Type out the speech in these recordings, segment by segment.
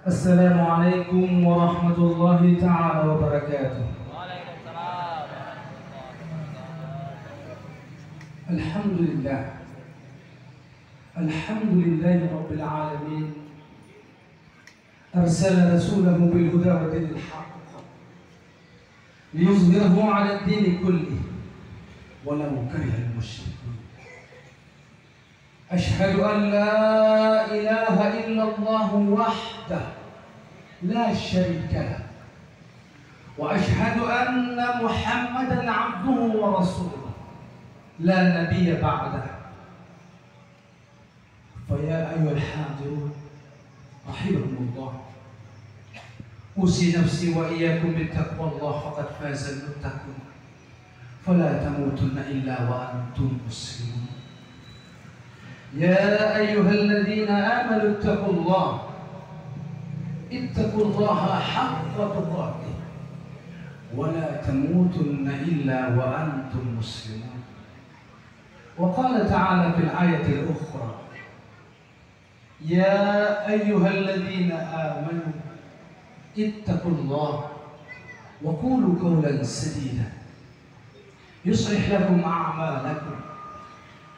Assalamualaikum warahmatullahi ta'ala wabarakatuh. Waalaikumsalam. Alhamdulillah. Alhamdulillahi rabbil alamin. Arsala rasulahu bil huda wa dinil haqq liyuzhirahu 'ala ad-din kullih walau kariha al-musyrikun. Ashhadu an la ilaha illallah wahdahu la syarika lah wa ashhadu anna Muhammadan 'abduhu wa rasuluh la nabiyya ba'dahu. فيا أيها الحاضرون رحمكم الله أوصي نفسي وإياكم بتقوى الله فقد فاز المتقون فلا تموتن إلا وأنتم مسلمون. يا أيها الذين آمنوا اتقوا الله حق تقاته ولا تموتن إلا وأنتم مسلمون. وقال تعالى في الآية الأخرى يا أيها الذين آمنوا اتقوا الله وقولوا قولا سديدا يصلح لكم أعمالكم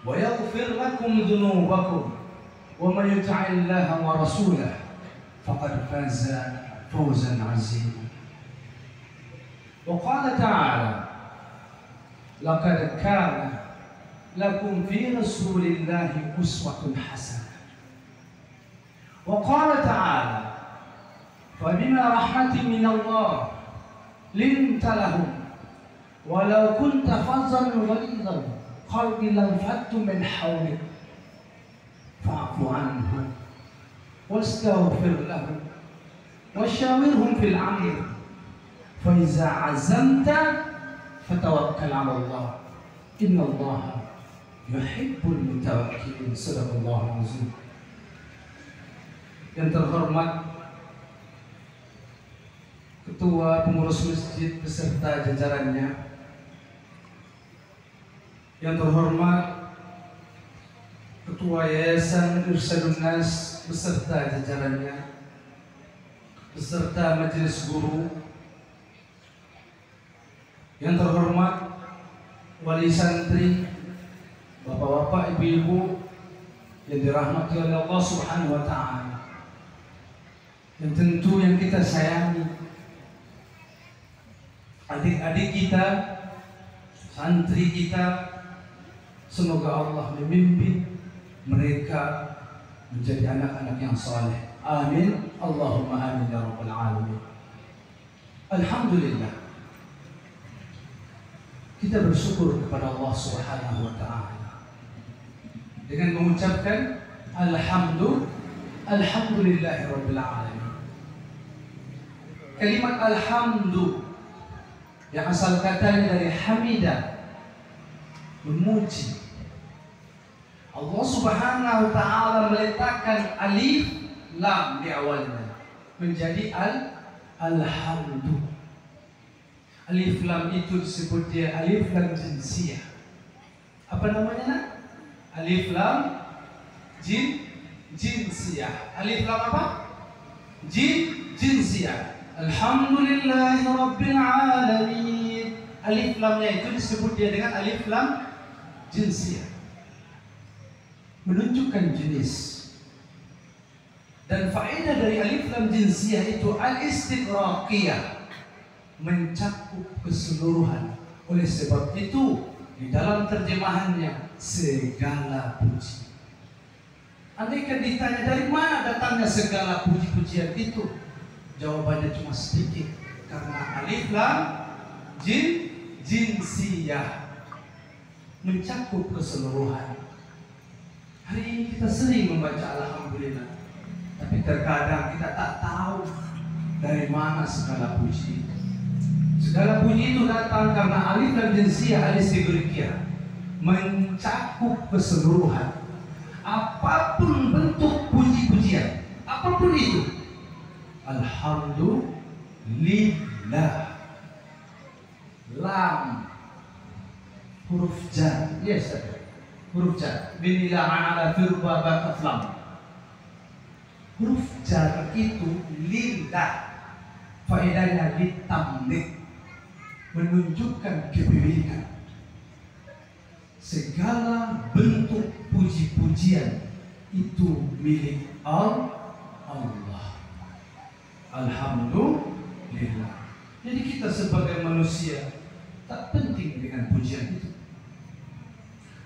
ويغفر لكم ذنوبكم ومن يطع الله ورسوله فقد فاز فوزا عظيما. وقال تعالى لقد كان لكم في رسول الله أسوة حسنة. وقال تعالى فبما رحمة من الله لنت لهم ولو كنت فظا غليظ القلب لانفضوا من حولك فاعف عنهم واستغفر لهم وشاورهم في الأمر فإذا عزمت فتوكل على الله إن الله يحب المتوكلين. صدق الله العظيم. Yang terhormat Ketua Pengurus Masjid beserta jajarannya, yang terhormat Ketua Yayasan Irsyadun Nas beserta jajarannya, beserta Majelis Guru, yang terhormat Wali Santri, Bapak-bapak, Ibu-ibu yang dirahmati oleh Allah Subhanahu wa Ta'ala, yang tentu yang kita sayangi, adik-adik kita, santri kita, semoga Allah memimpin mereka menjadi anak-anak yang saleh. Amin. Allahumma amin ya rabbal alamin. Alhamdulillah, kita bersyukur kepada Allah Subhanahu wa Ta'ala dengan mengucapkan alhamdulillahi rabbil alamin. Kalimat alhamdu yang asal katanya dari hamidah, memuji. Allah Subhanahu wa Ta'ala meletakkan alif lam di awalnya menjadi alhamdu. Alif lam itu disebut dia alif lam jinsiyah. Apa namanya nak? Alif lam jinsiyah. Alif lam apa? Jinsiyah. Alhamdulillahi rabbil alamin. Alif lamnya itu disebut dia dengan alif lam jinsiyah, menunjukkan jenis. Dan faedah dari alif lam jinsiyah itu al-istiqraqiyah, mencakup keseluruhan. Oleh sebab itu di dalam terjemahannya segala puji. Andaikan ditanya dari mana datangnya segala puji-pujian itu, jawabannya cuma sedikit, karena alif lam jinsiyah, mencakup keseluruhan. Hari ini kita sering membaca alhamdulillah, tapi terkadang kita tak tahu dari mana segala puji itu. Segala puji itu datang karena alif lam jinsiyah al-istighriqiyah, mencakup keseluruhan. Apapun bentuk puji-pujian, apapun itu, alhamdulillah. Lam huruf jar, yes, huruf jar. Binilah ala firba bakat lam. Huruf jar itu lillah, faedahnya litamlik, menunjukkan kepemilikan. Segala bentuk puji-pujian itu milik Allah. Alhamdulillah. Jadi kita sebagai manusia tak penting dengan pujian itu.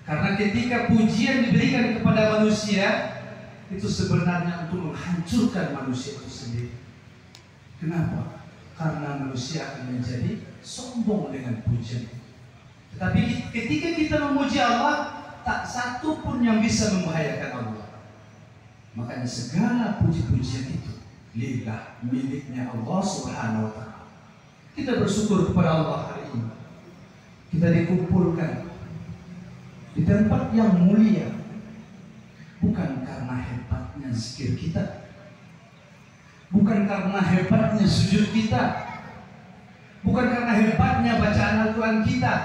Karena ketika pujian diberikan kepada manusia, itu sebenarnya untuk menghancurkan manusia itu sendiri. Kenapa? Karena manusia akan menjadi sombong dengan pujian. Tetapi ketika kita memuji Allah, tak satu pun yang bisa membahayakan Allah. Makanya segala puji-pujian itu lillah, miliknya Allah Subhanahu wa ta'ala. Kita bersyukur kepada Allah hari ini. Kita dikumpulkan di tempat yang mulia, bukan karena hebatnya zikir kita, bukan karena hebatnya sujud kita, bukan karena hebatnya bacaan Al-Quran kita,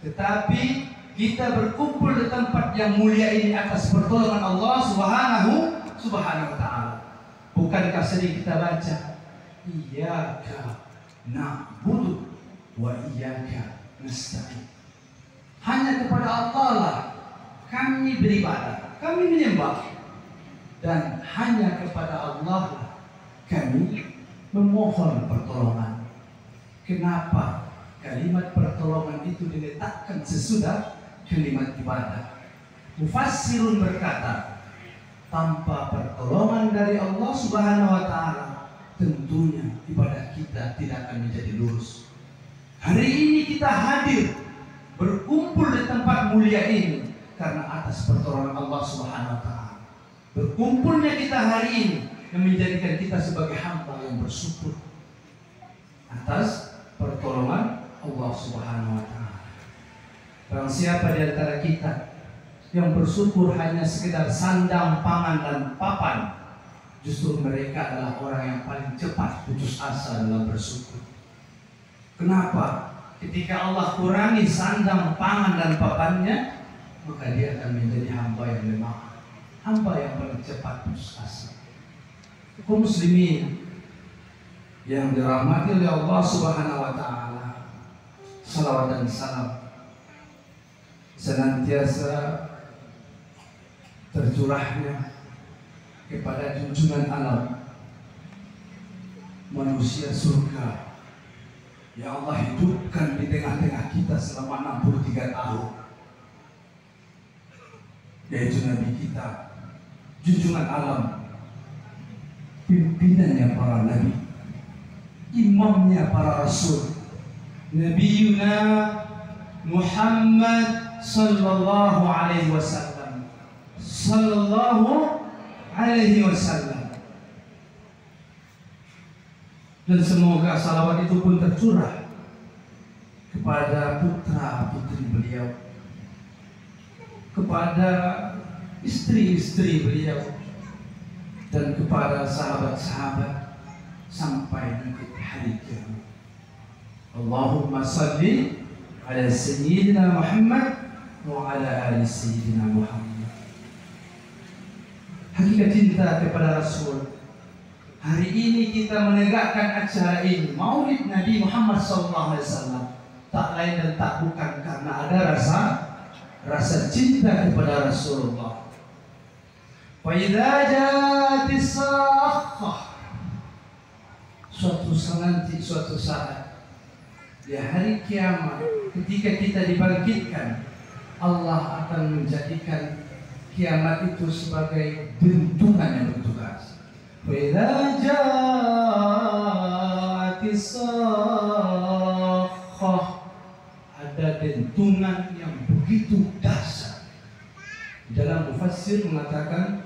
tetapi kita berkumpul di tempat yang mulia ini atas pertolongan Allah Subhanahu wa ta'ala. Bukankah sering kita baca, Iyyaka na'budu wa iyyaka nasta'in. Hanya kepada Allah lah kami beribadah, kami menyembah, dan hanya kepada Allah lah kami memohon pertolongan. Kenapa kalimat pertolongan itu diletakkan sesudah kalimat ibadah? Mufassirun berkata, tanpa pertolongan dari Allah Subhanahu wa ta'ala, tentunya ibadah kita tidak akan menjadi lurus. Hari ini kita hadir berkumpul di tempat mulia ini karena atas pertolongan Allah Subhanahu wa ta'ala. Berkumpulnya kita hari ini yang menjadikan kita sebagai hamba yang bersyukur atas pertolongan Allah Subhanahu wa ta'ala. Barang siapa di antara kita yang bersyukur hanya sekedar sandang, pangan, dan papan, justru mereka adalah orang yang paling cepat putus asa dalam bersyukur. Kenapa? Ketika Allah kurangi sandang, pangan, dan papannya, maka dia akan menjadi hamba yang lemah, hamba yang paling cepat putus asa. Kaum muslimin yang dirahmati oleh Allah Subhanahu wa ta'ala, salawat dan salam senantiasa tercurahnya kepada junjungan alam manusia surga yang Allah hidupkan di tengah-tengah kita selama 63 tahun, yaitu Nabi kita, junjungan alam, pimpinannya para nabi, imamnya para rasul, Nabiyuna Muhammad sallallahu alaihi wasallam. Sallallahu alaihi wasallam. Dan semoga salawat itu pun tercurah kepada putra putri beliau, kepada istri-istri beliau, dan kepada sahabat-sahabat sampai nanti hari kiamat. Allahumma salli ala sayyidina Muhammad wa ala ali sayyidina Muhammad. Hakikat cinta kepada Rasul. Hari ini kita menegakkan acara ini, Maulid Nabi Muhammad SAW, tak lain dan tak bukan karena ada rasa cinta kepada Rasulullah. Wa idza ja'atis sakhah, suatu saat di hari kiamat, ketika kita dibangkitkan, Allah akan menjadikan kiamat itu sebagai dentuman yang bertugas. Wa idza ja'atis sakhah, ada dentuman yang begitu dahsyat. Dalam mufassir mengatakan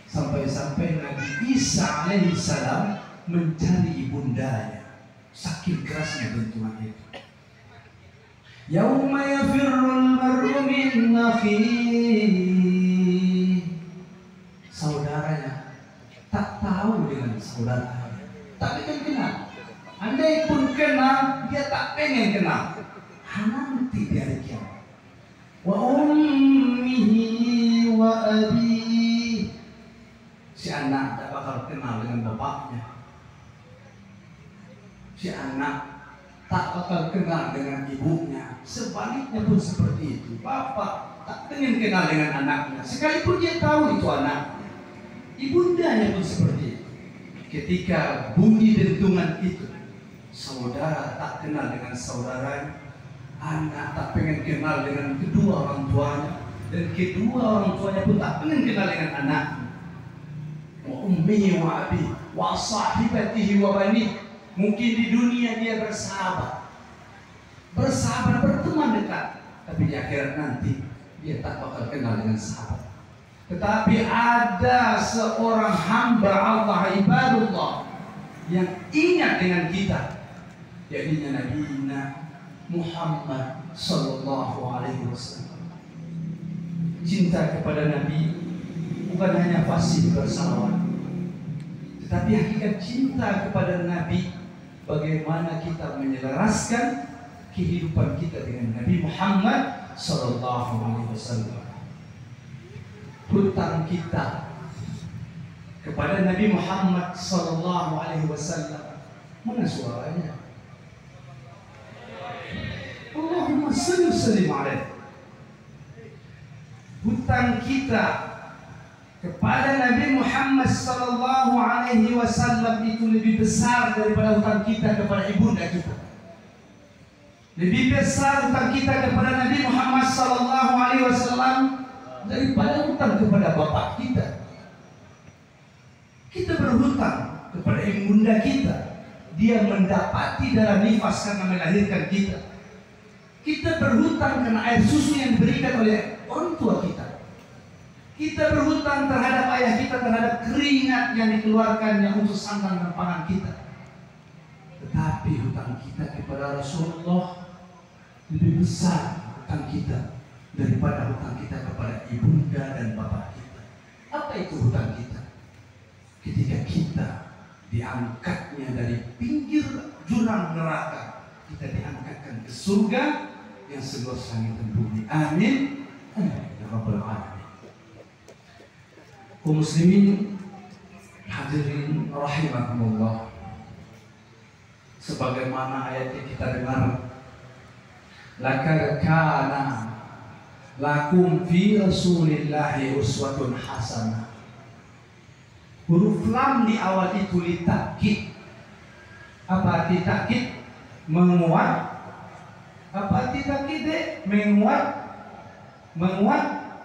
sampai-sampai Nabi Isa alaihi salam mencari ibundanya, saking kerasnya dentuman itu. Yauma yafirrul mar'u min akhihi, saudaranya tak tahu dengan saudaranya, tapi kan kenal. Andai pun kenal, dia tak pengen kenal. Nanti di hari kiamat. Wa ummihi wa abi, si anak anak tak bakal kenal dengan bapaknya. Si anak tak bakal kenal dengan ibunya. Sebaliknya pun seperti itu. Bapak tak ingin kenal dengan anaknya, sekalipun dia tahu itu anaknya. Ibundanya pun seperti itu. Ketika bunyi dentuman itu, saudara tak kenal dengan saudaranya, anak tak pengen kenal dengan kedua orang tuanya, dan kedua orang tuanya pun tak pengen kenal dengan anaknya. Wa ummihi wa abi wa sahibatihi wa bani. Mungkin di dunia dia bersahabat, berteman dekat, tapi di akhirat nanti dia tak bakal kenal dengan sahabat. Tetapi ada seorang hamba Allah, ibadullah, yang ingat dengan kita, yaitu Nabi Muhammad sallallahu alaihi wasallam. Cinta kepada Nabi bukan hanya fasih bersalawat, tetapi hakikat cinta kepada Nabi, bagaimana kita menyelaraskan kehidupan kita dengan Nabi Muhammad sallallahu alaihi wasallam. Hutang kita kepada Nabi Muhammad sallallahu alaihi wasallam, mana suaranya? Allahumma salli sallim alaihi. Hutang kita kepada Nabi Muhammad sallallahu alaihi wasallam itu lebih besar daripada hutang kita kepada ibunda kita. Lebih besar hutang kita kepada Nabi Muhammad sallallahu alaihi wasallam daripada hutang kepada bapak kita. Kita berhutang kepada ibunda kita, dia mendapati darah nifas karena melahirkan kita. Kita berhutang karena air susu yang diberikan oleh orang tua kita. Kita berhutang terhadap ayah kita, terhadap keringat yang dikeluarkannya untuk santan dan pangan kita. Tetapi hutang kita kepada Rasulullah lebih besar hutang kita daripada hutang kita kepada ibunda dan bapak kita. Apa itu hutang kita? Ketika kita diangkatnya dari pinggir jurang neraka, kita diangkatkan ke surga yang seluas langit dan bumi. Amin. Amin ya rabbal alamin. Kaum muslimin hadirin rahimakumullah, sebagaimana ayat yang kita dengar, laqad kana lakum fi rasulillahi uswatun hasanah. Huruf lam di awal itu litakid. Apa arti takkid? Menguat. Apa arti takkid?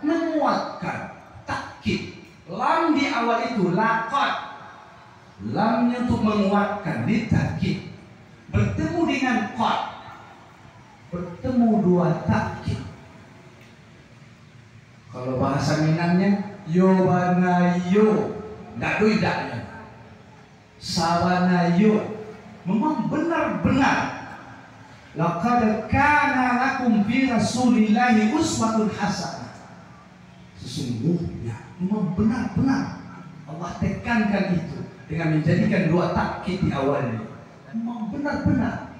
Menguatkan. Takkid. Lam di awal itu laqad. Lamnya untuk menguatkan, litakid. Bertemu dengan qad. Bertemu dua takkid. Kalau bahasa Minangnya yo bana yo, ndak doidaknya. Sawana yo, memang benar-benar. Laqad kana lakum fi rasulillahi uswatun hasanah. Sesungguhnya memang benar-benar Allah tekankan itu dengan menjadikan dua takkid di awalnya. Memang benar-benar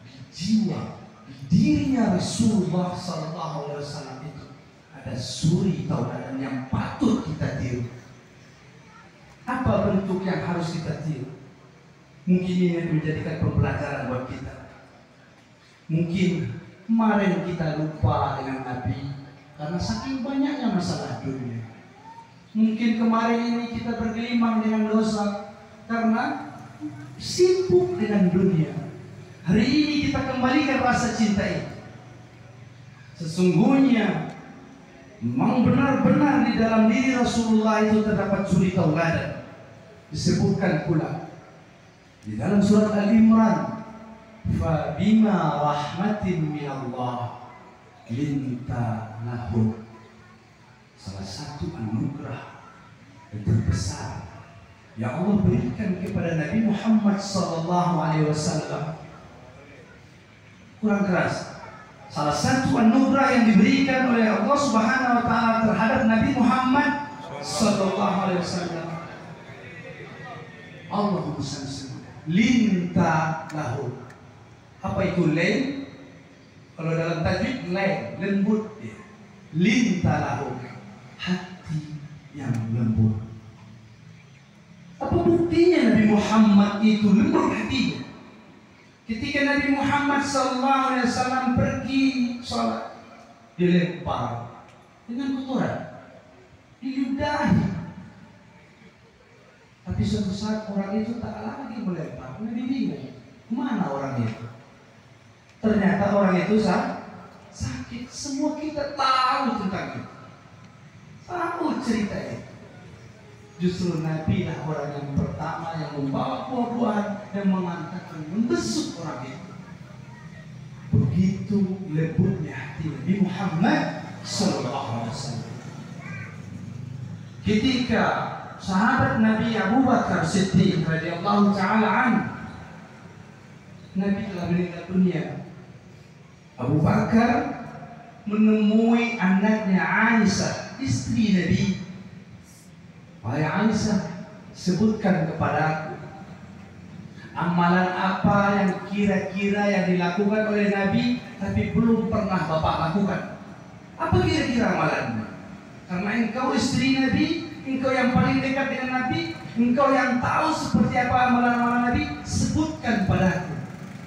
di jiwa, di dirinya Rasulullah sallallahu alaihi wasallam itu ada suri tauladan yang patut kita tiru. Apa bentuk yang harus kita tiru? Mungkin ini menjadikan pembelajaran buat kita. Mungkin kemarin kita lupa dengan Nabi karena saking banyaknya masalah dunia. Mungkin kemarin ini kita bergelimang dengan dosa karena sibuk dengan dunia. Hari ini kita kembalikan rasa cinta itu. Sesungguhnya memang benar-benar di dalam diri Rasulullah itu terdapat suri tauladan. Disebutkan pula di dalam surat Al-Imran, fa bima rahmatin minallah linta lahum. Salah satu anugerah yang terbesar yang Allah berikan kepada Nabi Muhammad sallallahu alaihi wasallam. Kurang keras. Salah satu anugerah yang diberikan oleh Allah Subhanahu wa taala terhadap Nabi Muhammad sallallahu alaihi wasallam. Allahumma salli linta lahu. Apa itu lain? Kalau dalam tajwid lain, lembut dia. Linta lahu, hati yang lembut. buktinya Nabi Muhammad itu lembut hatinya. Ketika Nabi Muhammad SAW pergi sholat, dilempar dengan kotoran, diludahi. Tapi suatu saat orang itu tak lagi melempar. Nabi bingung, mana orang itu? Ternyata orang itu sakit. Semua kita tahu tentang itu, tahu cerita itu. Justru Nabi lah orang yang pertama yang membawa buah-buahan yang mengatakan, membesuk orang itu. Begitu lembutnya hati Nabi Muhammad SAW. Ketika sahabat Nabi Abu Bakar Siddiq radhiyallahu taala anhu, Nabi telah meninggal dunia. Abu Bakar menemui anaknya Aisyah, istri Nabi. Wahai Aisyah, sebutkan kepada aku amalan apa yang kira-kira yang dilakukan oleh Nabi tapi belum pernah Bapak lakukan. Apa kira-kira amalannya? Karena engkau istri Nabi, engkau yang paling dekat dengan Nabi, engkau yang tahu seperti apa amalan-amalan Nabi, sebutkan padaku.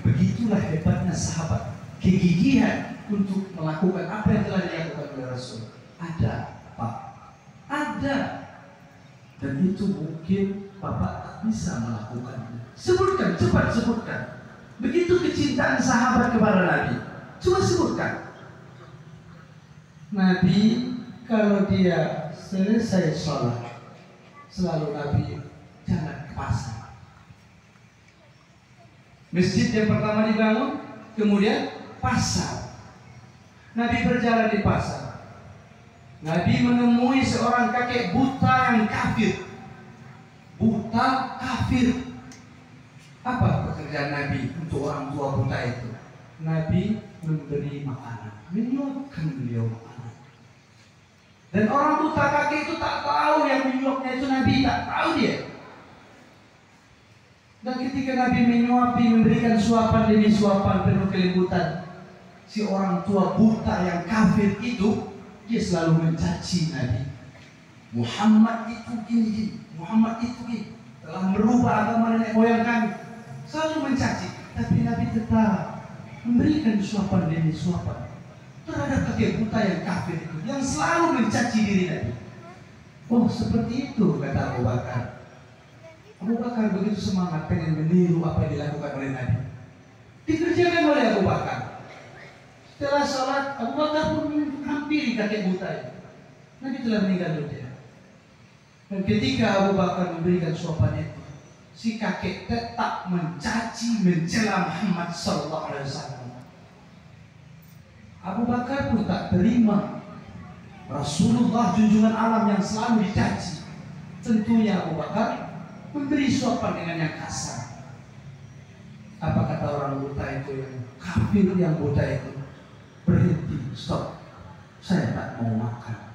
Begitulah hebatnya sahabat, kegigihan untuk melakukan apa yang telah dilakukan oleh Rasul. Ada, Pak, ada. Dan itu mungkin Bapak tak bisa melakukannya. Sebutkan, cepat sebutkan. Begitu kecintaan sahabat kepada Nabi. Coba sebutkan. Nabi kalau dia selesai sholat, selalu Nabi jalan ke pasar. Masjid yang pertama dibangun, kemudian pasar. Nabi berjalan di pasar. Nabi menemui seorang kakek buta yang kafir. Buta kafir. Apa pekerjaan Nabi untuk orang tua buta itu? Nabi memberi makanan, menyuapkan beliau makanan. Dan orang buta kakek itu tak tahu yang menyuapnya itu Nabi, tak tahu dia. Dan ketika Nabi menyuapi, memberikan suapan demi suapan penuh kelembutan, si orang tua buta yang kafir itu, dia selalu mencaci Nabi. Muhammad itu gini, Muhammad itu gini, telah merubah agama nenek moyang kami. Selalu mencaci, tapi Nabi tetap memberikan suapan demi suapan terhadap kakek buta yang kafir itu, yang selalu mencaci diri Nabi. Oh, seperti itu, kata Abu Bakar. Abu Bakar begitu semangat pengen meniru apa yang dilakukan oleh Nabi. Dikerjakan oleh Abu Bakar. Setelah sholat, Abu Bakar pun hampiri kakek buta itu. Nabi telah meninggal dunia. Dan ketika Abu Bakar memberikan suapan itu, si kakek tetap mencaci, mencela Muhammad SAW. Abu Bakar pun tak terima. Rasulullah junjungan alam yang selalu dicaci. Tentunya Abu Bakar memberi suapan dengan yang kasar. Apa kata orang buta itu, yang kafir yang buta itu? Berhenti, stop. Saya tak mau makan.